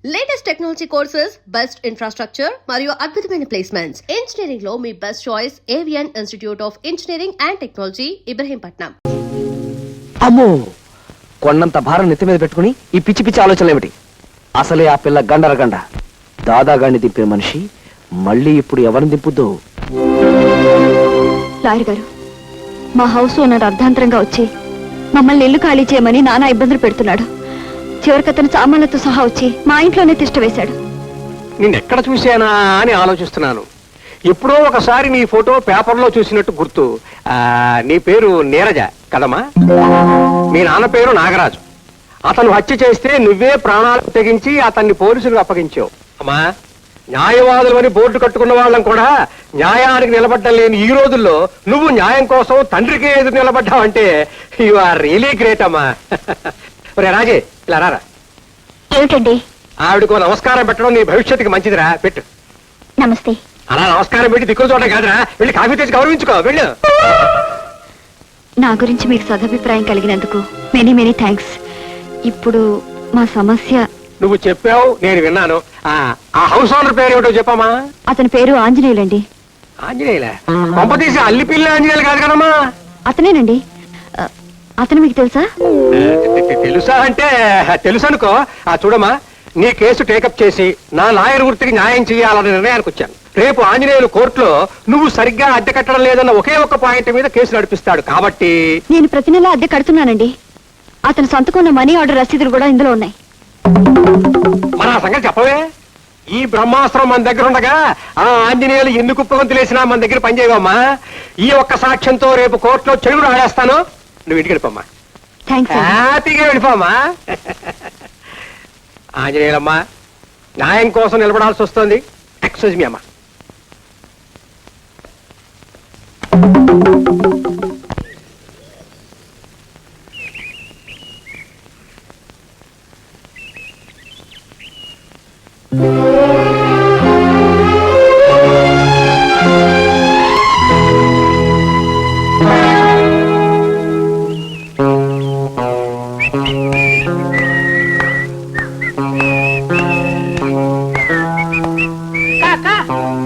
Latest technology courses, best infrastructure మరియు అద్భుతమైన placements. Engineering లో మీ best choice AVN institute of engineering and technology, Ibrahimpatnam. అమ్మో, కొండంత భారం నెత్తి మీద పెట్టుకుని ఈ పిచ్చి పిచ్చి ఆలోచనలు ఏమిటి? అసలే ఆ పిల్ల గండరగండ దాదాగాడిని దింపిన మనిషి మళ్ళీ ఇప్పుడు ఎవరిని దింపుద్దో? లాయర్ గారు, మా హౌస్ ఓనర్ అర్ధాంతరంగా వచ్చి మమ్మల్ని ఇల్లు ఖాళీ చేయమని నానా ఇబ్బందులు పెడుతున్నాడు. చివరికి అతను సామాన్లతో సహా వచ్చి మా ఇంట్లోనే తిష్ట వేశాడు. నిన్నెక్కడ చూశానా అని ఆలోచిస్తున్నాను. ఎప్పుడో ఒకసారి నీ ఫోటో పేపర్లో చూసినట్టు గుర్తు. నీ పేరు నీరజ కదమ్మా? మీ నాన్న పేరు నాగరాజు. అతను హత్య చేస్తే నువ్వే ప్రాణాలు తెగించి అతన్ని పోలీసులకు అప్పగించావు. అమ్మా, న్యాయవాదులు అని బోర్డు కట్టుకున్న వాళ్ళం కూడా న్యాయానికి నిలబడ్డం లేని ఈ రోజుల్లో నువ్వు న్యాయం కోసం తండ్రికి ఎదురు నిలబడ్డావంటే యు ఆర్ రియలీ గ్రేట్ అమ్మా. రాజే, ఇలా రారా. ఏమిటండి? ఆవిడకు నమస్కారం పెట్టడం నీ భవిష్యత్తుకి మంచిదిరా, పెట్టు. నమస్తే. అలా నమస్కారం పెట్టి దిక్కులు చూడడం కాదురా, వెళ్ళి కాఫీ తెచ్చి గౌరవించుకో, వెళ్ళు. నా గురించి మీకు సదభిప్రాయం కలిగినందుకు మెనీ మెనీ థ్యాంక్స్. ఇప్పుడు మా సమస్య. నువ్వు చెప్పావు, నేను విన్నాను. ఆ హౌస్ ఓనర్ పేరు ఏమిటో చెప్పమ్మా. అతని పేరు ఆంజనేయులండి. ఆంజనేయులే? పంప తీసి అల్లిపిల్ల ఆంజనేయులు కాదు కదమ్మా? అతనేనండి. అతను మీకు తెలుసా? తెలుసా అంటే తెలుసు అనుకో. చూడమ్మా, నీ కేసు టేకప్ చేసి నా లాయర్ వృత్తికి న్యాయం చేయాలనే నిర్ణయానికి వచ్చాను. రేపు ఆంజనేయులు కోర్టులో నువ్వు సరిగ్గా అద్దె కట్టడం లేదన్న ఒకే ఒక్క పాయింట్ మీద కేసు నడిపిస్తాడు. కాబట్టి నేను ప్రతి నెల అద్దె కడుతున్నానండి. అతను సంతకున్న మనీ ఆర్డర్ రసీదులు కూడా ఇందులో ఉన్నాయి. మన సంగతి చెప్పవే. ఈ బ్రహ్మాస్త్రం మన దగ్గర ఉండగా ఆ ఆంజనేయులు ఎందుకు ఉపగంతులేసినా మన దగ్గర పనిచేయవమ్మా. ఈ ఒక్క సాక్ష్యంతో రేపు కోర్టులో చెడుగుడు ఆడేస్తాను. నువ్వు ఇంటికి వెళ్ళిపోమ్మా, హ్యాపీగా వెళ్ళిపోమ్మా. ఆంజనేయులమ్మా, న్యాయం కోసం నిలబడాల్సి వస్తుంది. ఎక్స్క్యూజ్ మీ అమ్మా.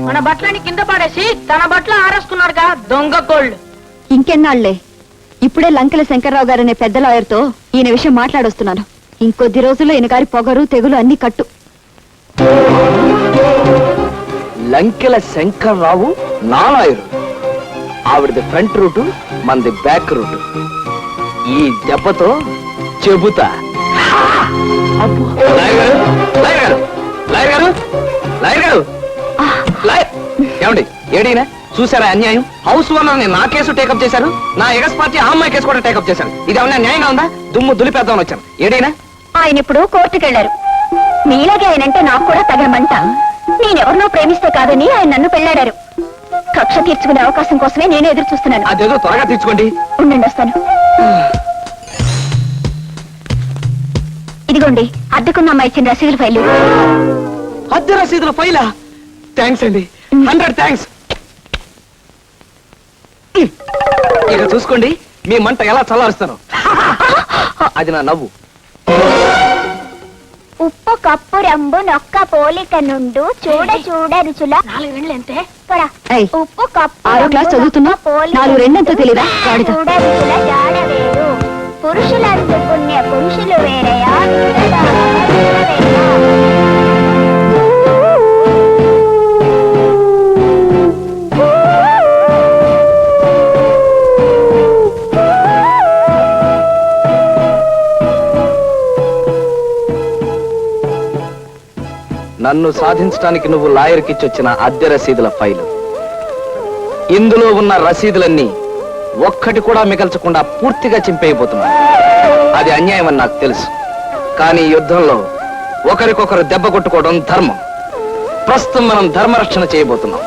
మన బట్టలని కింద పడేసి తన బట్టలు ఆరేసుకున్నాడుగా దొంగ కోళ్ళు. ఇంకెన్నాళ్లే? ఇప్పుడే లంకెల శంకర్రావు గారనే పెద్ద లాయర్తో ఈయన విషయం మాట్లాడొస్తున్నాను. ఇంకొద్ది రోజుల్లో ఈయన గారి పొగరు తెగులు అన్ని కట్టు. లంకెల శంకర్రావు నా లాయరు. ఆవిడది ఫ్రంట్ రూటు, మనది బ్యాక్ రూటు. ఈ దెబ్బతో చెబుతా. ఏమండి, ఏడీనా చూసారా అన్యాయం? హౌస్ ఓనర్ నా కేసు టేకప్ చేశారు, నా ఎగస్ పార్టీ ఆ అమ్మాయి కేసు కూడా టేకప్ చేశారు. ఇది ఏమన్నా న్యాయంగా ఉందా? దుమ్ము దులిపేద్దామని వచ్చాను. ఏడీనా ఆయన ఇప్పుడు కోర్టుకు వెళ్లారు. మీలాగే ఆయనంటే నాకు కూడా తగలమంట. నేనెవరినో ప్రేమిస్తే కాదని ఆయన నన్ను పెళ్లాడారు. కక్ష తీర్చుకునే అవకాశం కోసమే నేను ఎదురు చూస్తున్నాను. అదేదో త్వరగా తీర్చుకోండి. ఉండండి, వస్తాను. ఇదిగోండి, అద్దెకున్న అమ్మాయి ఇచ్చిన రసీదుల ఫైలు. అద్దె రసీదుల ఫైలా? థ్యాంక్స్ అండి, 100 థ్యాంక్స్. ఇక చూసుకోండి మీ మంట ఎలా చల్లారుస్తాను. అది నా నవ్వు. ఉప్పు కప్పు రంబు నొక్క పోలిక నుండు చూడ చూడ రుచుల 4 రెండ్లు ఎంతే? ఉప్పు కప్పు 6వ క్లాస్ చదువుతున్నా, 4 రెండంతా తెలీదా? చూడ రుచుల జాడ వేరు. పురుషులందు పుణ్య పురుషులు వేరయా. నన్ను సాధించడానికి నువ్వు లాయర్కిచ్చొచ్చిన అద్దె రసీదుల ఫైలు. ఇందులో ఉన్న రసీదులన్నీ ఒక్కటి కూడా మిగల్చకుండా పూర్తిగా చింపేయబోతున్నా. అది అన్యాయం అని నాకు తెలుసు. కానీ యుద్ధంలో ఒకరికొకరు దెబ్బ కొట్టుకోవడం ధర్మం. ప్రస్తుతం మనం ధర్మరక్షణ చేయబోతున్నాం.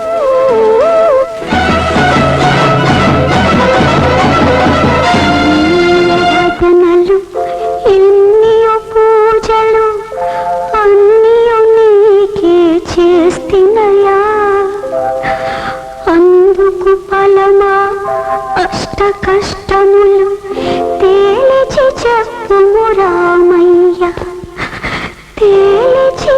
అందుకు ఫలమా అష్ట కష్టములు తేలిచి చెప్పుము రామయ్య, తేలిచి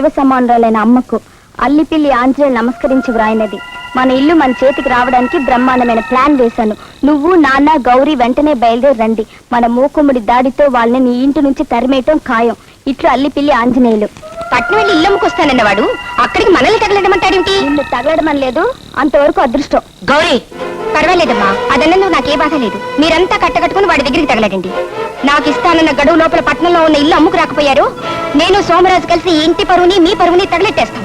దైవ సమానురాలైన అమ్మకు అల్లిపిల్లి ఆంజనేయులు నమస్కరించి వ్రాయినది. మన ఇల్లు మన చేతికి రావడానికి బ్రహ్మాండమైన ప్లాన్ వేశాను. నువ్వు నాన్న గౌరీ వెంటనే బయలుదేరి రండి. మన మూకుముడి దాడితో వాళ్ళని నీ ఇంటి నుంచి తరిమేయటం ఖాయం. ఇట్లు అల్లిపిల్లి ఆంజనేయులు. పట్నం వెళ్ళి ఇల్లు అమ్ముకొస్తానన్నవాడు అక్కడికి మనల్ని తగలడమంటాడేమిటి? నిన్ను తగలడమని లేదు, అంతవరకు అదృష్టం. గౌరీ పర్వాలేదమ్మా, అదన్నందుకు నాకే బాధ లేదు. మీరంతా కట్టకట్టుకుని వాడి దగ్గరికి తగలడండి. నాకు ఇస్తానన్న గడువు లోపల పట్నంలో ఉన్న ఇల్లు అమ్ముకు రాకపోయారు, నేను సోమరాజు కలిసి ఈ ఇంటి పరువుని మీ పరువుని తగలెట్టేస్తాం.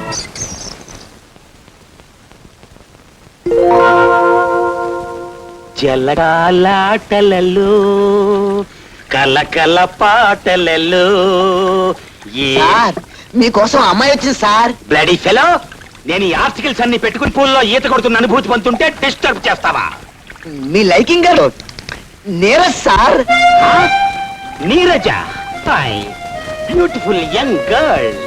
జలకాలాటలలో కలకల పాటలలో సార్ మీకోసం అమ్మాయి వచ్చింది సార్. బ్లడీ ఫెలో, నేను ఈ ఆర్టికల్స్ అన్ని పెట్టుకుని పూల్లో ఈత కొడుతున్న అనుభూతి పొందుతుంటే డిస్టర్బ్ చేస్తావా? మీ లైకింగ్ గారు Neeraj sir. Neeraja, beautiful young girl.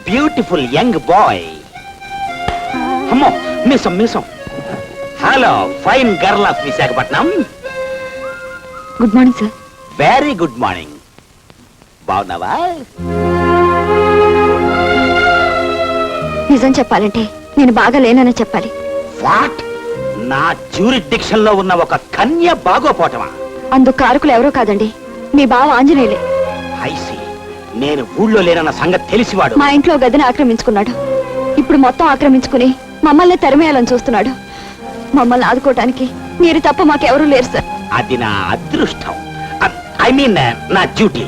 Beautiful young boy. అమ్మో, మీసం మీసం. Hello, fine girl of Visakhapatnam. Good morning sir. Very good morning. బాగున్నావా? నిజం చెప్పాలంటే నేను బాగా లేనని చెప్పాలి. వాట్? నా జ్యూరిడిక్షన్ లో ఉన్న ఒక కన్య బాగోపోవటమా? అందుకు కారకులు ఎవరో కాదండి, మీ బావ ఆంజనేయులే. ఐసి, నేను ఊళ్ళో లేనన్న సంగతి తెలిసివాడు మా ఇంట్లో గదిని ఆక్రమించుకున్నాడు. ఇప్పుడు మొత్తం ఆక్రమించుకుని మమ్మల్ని తరిమేయాలని చూస్తున్నాడు. మమ్మల్ని ఆదుకోవటానికి మీరు తప్ప మాకెవరూ లేరు సార్. అది నా అదృష్టం. ఐ మీన్ నా డ్యూటీ.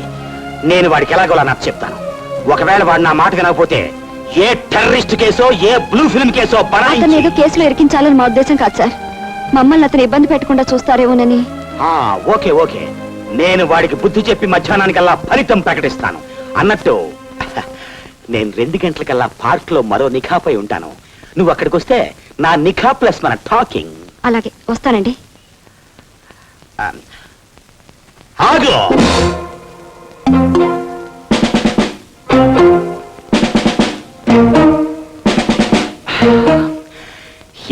నేను వాడికి ఎలాగోలా నాకు చెప్తాను. ఒకవేళ వాడు నా మాట వినకపోతే ఏ టెర్రరిస్ట్ కేసో ఏ బ్లూ ఫిల్మ్ కేసో అతను ఏదో కేసులో ఇరికించాలని మా ఉద్దేశం కాదు సార్. మమ్మల్ని అతను ఇబ్బంది పెట్టకుండా చూస్తారేమోనని. ఓకే ఓకే, నేను వాడికి బుద్ధి చెప్పి మధ్యాహ్నానికల్లా ఫలితం ప్రకటిస్తాను. అన్నట్టు నేను 2 గంటలకల్లా పార్క్ లో మరో నిఖాపై ఉంటాను. నువ్వు అక్కడికి వస్తే నా నిఖా ప్లస్ మన టాకింగ్. అలాగే వస్తానండి. ఆగు.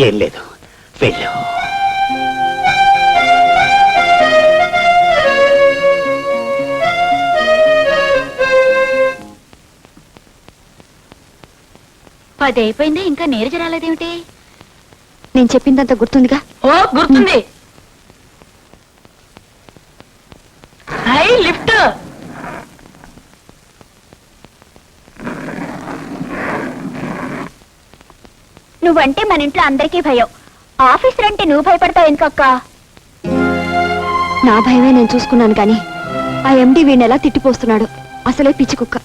ఏం లేదు, వెళ్ళు. అది అయిపోయిందే, ఇంకా నీరజ రాలేదేమిటి? నేను చెప్పిందంత గుర్తుందిగా? ఓ గుర్తుంది. High lift. నువ్వంటే మన ఇంట్లో అందరికీ భయం. ఆఫీసర్ అంటే నువ్వు భయపడతావు ఎందుకక్క? నా భయమే నేను చూసుకున్నాను కానీ ఆ ఎండి వీడిని ఎలా తిట్టిపోస్తున్నాడు. అసలే పిచ్చి కుక్క.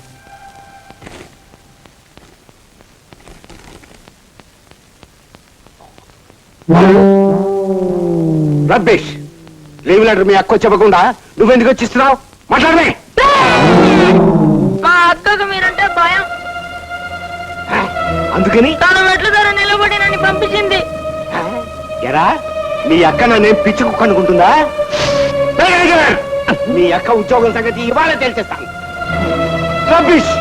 రబ్బేష్, లీవ్ లెటర్ మీ అక్క చెప్పకుండా నువ్వెందుకు వచ్చిస్తున్నావు? మాట్లాడమే. మా అక్కకు మీరంటే భయం. అందుకని తను మెట్ల ధర నిలబడి నన్ను పంపించింది. ఎరా, మీ అక్క నన్నేం పిచ్చి కుక్క అనుకుంటుందా? మీ అక్క ఉద్యోగం సంగతి ఇవాళ తెలిసేస్తాను. రబ్బిష్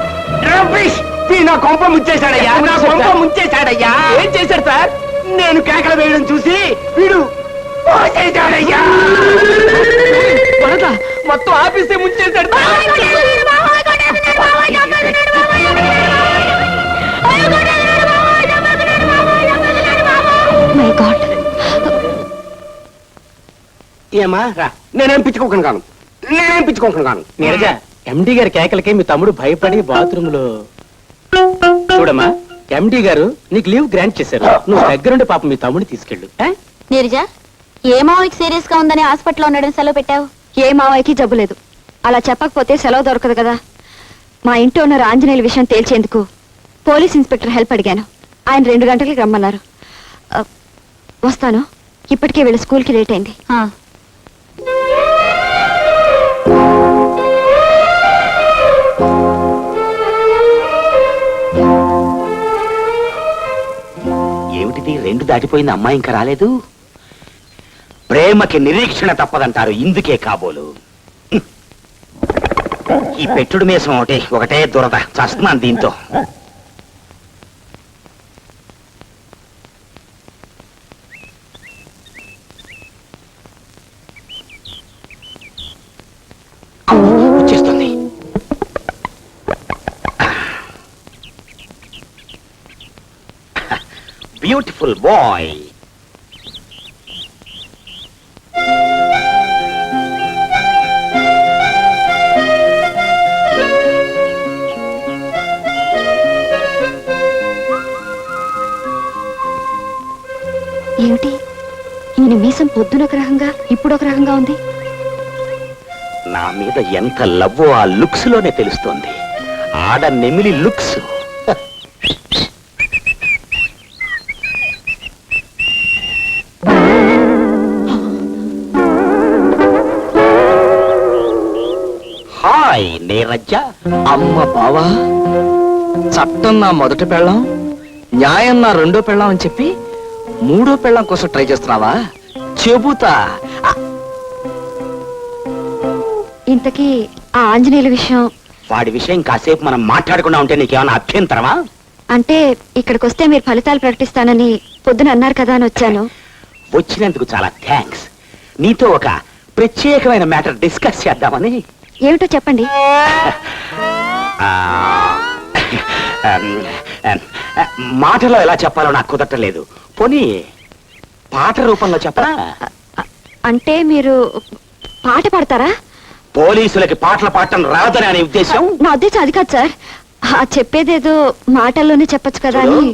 రబ్బిష్, నా కొంప ముంచేశాడయ్యా, నా కొంప ముంచేశాడయ్యా. ఏం చేశాడు సార్? నేను కేకలు వేయడం చూసి వీడు పోసేశాడయ్యా. మొత్తం ఆఫీసే ముంచేశాడు. My God. ఏమా రా, నేనేం పిచ్చుకోకుండా కాను, నేనేం పిచ్చుకోకుండా కాను. నీరజ, ఎండి గారి కేకలకి మీ తమ్ముడు భయపడి బాత్రూమ్ లో. చూడమ్మా, ఎండి గారు నీకు లీవ్ గ్రాంట్ చేశారు. నువ్వు దగ్గరుండి పాపం మీ తమ్ముడిని తీసుకెళ్ళు. నీరజ, ఏ మావయ్యకి సీరియస్ గా ఉందని హాస్పిటల్లో ఉండడం సెలవు పెట్టావు? ఏ మావయ్యకి జబ్బు లేదు. అలా చెప్పకపోతే సెలవు దొరకదు కదా. మా ఇంటి ఓనర్ ఆంజనేయుల విషయం తేల్చేందుకు పోలీస్ ఇన్స్పెక్టర్ హెల్ప్ అడిగాను. ఆయన 2 గంటలకి రమ్మన్నారు. వస్తాను. ఇప్పటికే వీళ్ళ స్కూల్కి లేట్ అయింది. ఏమిటిది? 2 దాటిపోయింది, అమ్మాయి ఇంకా రాలేదు. ప్రేమకి నిరీక్షణ తప్పదంటారు, ఇందుకే కాబోలు. ఈ పెట్టుడు మీసం ఒకటే దురద. చస్తున్నాను దీంతో. Beautiful bye. ఏమిటి ఈయన మీసం పొద్దున ఒక రకంగా ఇప్పుడు ఒక రకంగా ఉంది? నా మీద ఎంత లవ్వో ఆ లుక్స్ లోనే తెలుస్తోంది. ఆడ నెమిలి లుక్స్. హాయ్ నీరజ. అమ్మ బావా, చట్టం నా మొదటి పెళ్ళం, న్యాయం నా రెండో పెళ్ళం అని చెప్పి మూడో పెళ్ళం కోసం ట్రై చేస్తున్నావా? చెబుతా. ఇంతకీ ఆ ఆంజనేయుల విషయం? వాడి విషయం కాసేపు మనం మాట్లాడకుండా ఉంటే నీకేమైనా అభ్యంతరమా? అంటే ఇక్కడికి వస్తే మీరు ఫలితాలు ప్రకటిస్తానని పొద్దున అన్నారు కదా అని వచ్చాను. వచ్చినందుకు చాలా థ్యాంక్స్. నీతో ఒక ప్రత్యేకమైన మ్యాటర్ డిస్కస్ చేద్దామని. ఏమిటో చెప్పండి. మాటలో ఎలా చెప్పాలో నాకు కుదరట్లేదు. పోనీ పాట రూపంలో చెప్పరా? అంటే మీరు పాట పాడతారా? పోలీసులకి పాటలు పాడటం రాదని అనే ఉద్దేశం? నా ఉద్దేశం అది కాదు సార్. చెప్పేదేదో మాటల్లోనే చెప్పొచ్చు కదా అని.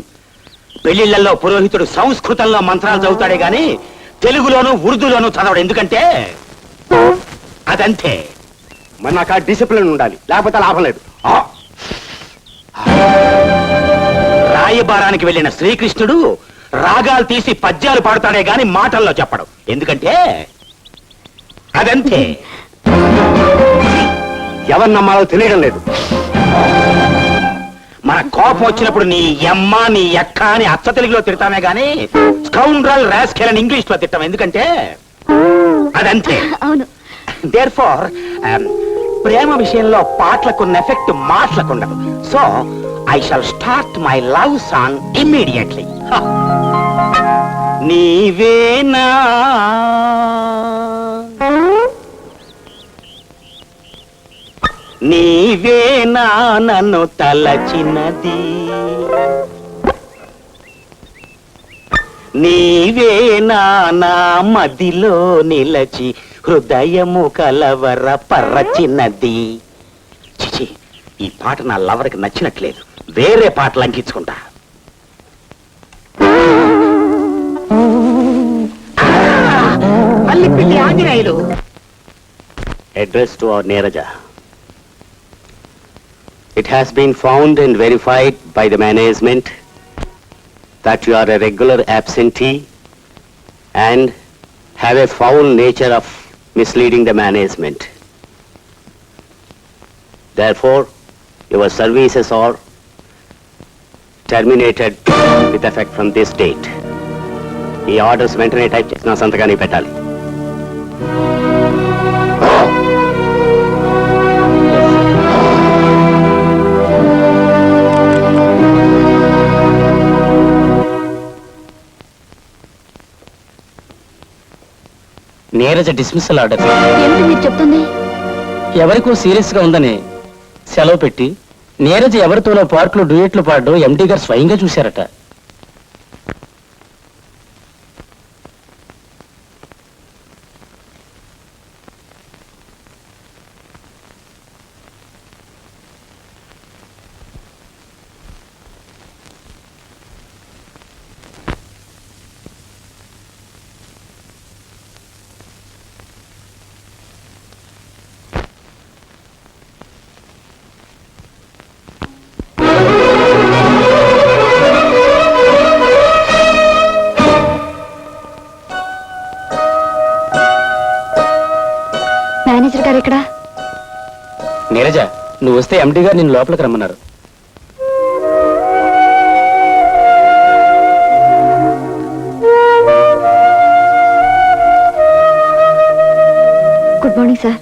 పెళ్లిళ్లలో పురోహితుడు సంస్కృతంలో మంత్రాలు చదువుతాడే గాని తెలుగులోను ఉర్దూలోను చదవడు. ఎందుకంటే అదంతే. మరి నాకు ఆ డిసిప్లిన్ ఉండాలి, లేకపోతే లాభం లేదు. రాయబారానికి వెళ్ళిన శ్రీకృష్ణుడు రాగాలు తీసి పద్యాలు పాడుతాడే గాని మాటల్లో చెప్పడు. ఎందుకంటే అదంతే. ఎవరు నమ్మాలో తెలియడం లేదు. మన కోపం వచ్చినప్పుడు నీ అమ్మ నీ అక్క అని అచ్చ తెలుగులో తిడతామే గాని స్కౌండ్రల్ రాస్కెల్ అని ఇంగ్లీష్ లో తిట్టాం. ఎందుకంటే అదంతే. అవును. దేర్ఫోర్ ప్రేమ విషయంలో పాటలకున్న ఎఫెక్ట్ మాటలకుండదు. So I shall start my love song immediately. నీవేనా నీవేనా నన్ను తలచినది, నీవేనా నా మదిలో నిలచి హృదయము కలవర పరచినది. చిచి, ఈ పాట నా లవర్కి నచ్చినట్లేదు. వేరే పాటలు అంకించుకుంటా. Allipilli Anjaneyulu. Address to our Neeraja. It has been found and verified by the management that you are a regular absentee and have a foul nature of misleading the management. Therefore, your services are terminated with effect from this date. ఈ orders వెంటనే type చేసిన సంతకాన్ని పెట్టాలి. Neeraja dismissal order. ఏమిటి మీరు చెప్తుంది? ఎవరికో serious గా ఉందని సెలవు పెట్టి నీరజ ఎవరితోనో పార్కులో డ్యూయెట్లు పాడడం ఎండీ గారు స్వయంగా చూశారట. మేనేజర్ గారు ఇక్కడ? నీరజ, నువ్వు వస్తే ఎండీ గారు నిన్ను లోపలికి రమ్మన్నారు. Good morning sir.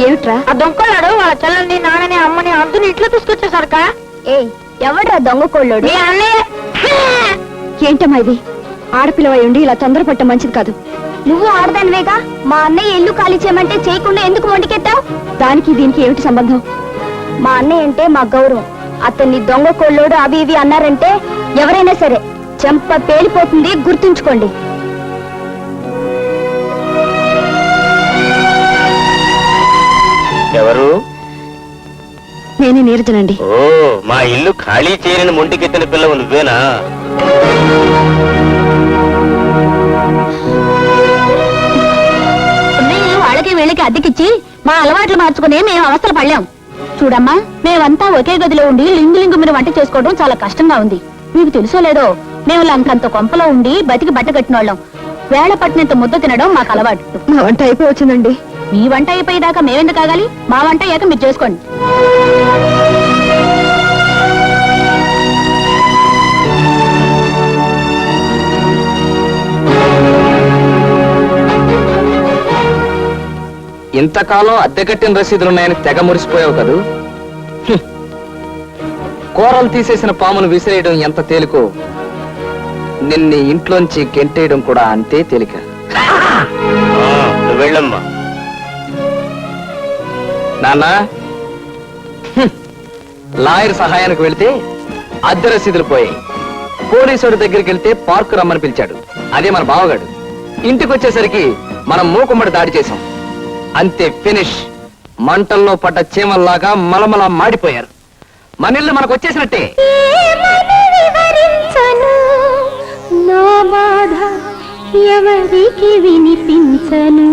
ఏమిట్రా? ఆ దొంగలాడు వాళ్ళ చెల్లెల్ని నాన్నని అమ్మని అందరిని ఇంట్లో తీసుకొచ్చేసరిక ఏ ఎవడ్రా దొంగ కోళ్ళోడు? మీ అన్నయ్య ఏంటమ్మా ఇది? ఆడపిల్లవై ఉండి ఇలా తొందరపట్ట మంచిది కాదు. నువ్వు ఆడదానివేగా, మా అన్నయ్య ఇల్లు ఖాళీ చేయమంటే చేయకుండా ఎందుకు మొండికెత్తావు? దానికి దీనికి ఏమిటి సంబంధం? మా అన్నయ్య అంటే మా గౌరవం. అతన్ని దొంగ కోళ్ళోడు అవి ఇవి అన్నారంటే ఎవరైనా సరే చెంప పేలిపోతుంది, గుర్తుంచుకోండి. ఎవరు? నేనే నీరజనండి. ఓ, మా ఇల్లు ఖాళీ చేయని మొంటికెత్తిన పిల్లవు నువ్వేనా? వాళ్ళకి వీళ్ళకి అద్దెకిచ్చి మా అలవాట్లు మార్చుకుని మేము అవస్థలు పడలేం. చూడమ్మా, మేమంతా ఒకే గదిలో ఉండి లింగు మీరు వంట చేసుకోవడం చాలా కష్టంగా ఉంది. మీకు తెలుసో లేదో, మేము లంకంత కొంపలో ఉండి బతికి బట్ట కట్టిన వాళ్ళం. వేళ పట్టినంత ముద్ద తినడం మాకు అలవాటు. మా వంట అయిపోవచ్చునండి. మీ వంట అయిపోయేదాకా మేమెందుకు కాగాలి? మా వంట అయ్యాక మీరు చేసుకోండి. ఇంతకాలం అద్దె కట్టిన రసీదులున్నాయని తెగ మురిసిపోయావు కదూ. కూరలు తీసేసిన పామును విసిరేయడం ఎంత తేలికో, నిన్ను ఇంట్లోంచి గెంటేయడం కూడా అంతే తేలిక. వెళ్ళమ్మా. నాన్న, లాయర్ సహాయానికి వెళితే అద్దె రసీదులు పోయాయి. పోలీసుడి దగ్గరికి వెళ్తే పార్కు రమ్మని పిలిచాడు. అదే మన బావగాడు. ఇంటికి వచ్చేసరికి మనం మూకుమ్మడి దాడి చేశాం. అంతే, ఫినిష్. మంటల్లో పడ్డ చీమల్లాగా మలమల మాడిపోయారు. మన ఇల్లు మనకు వచ్చేసినట్టే. ఎవరికి వినిపించను.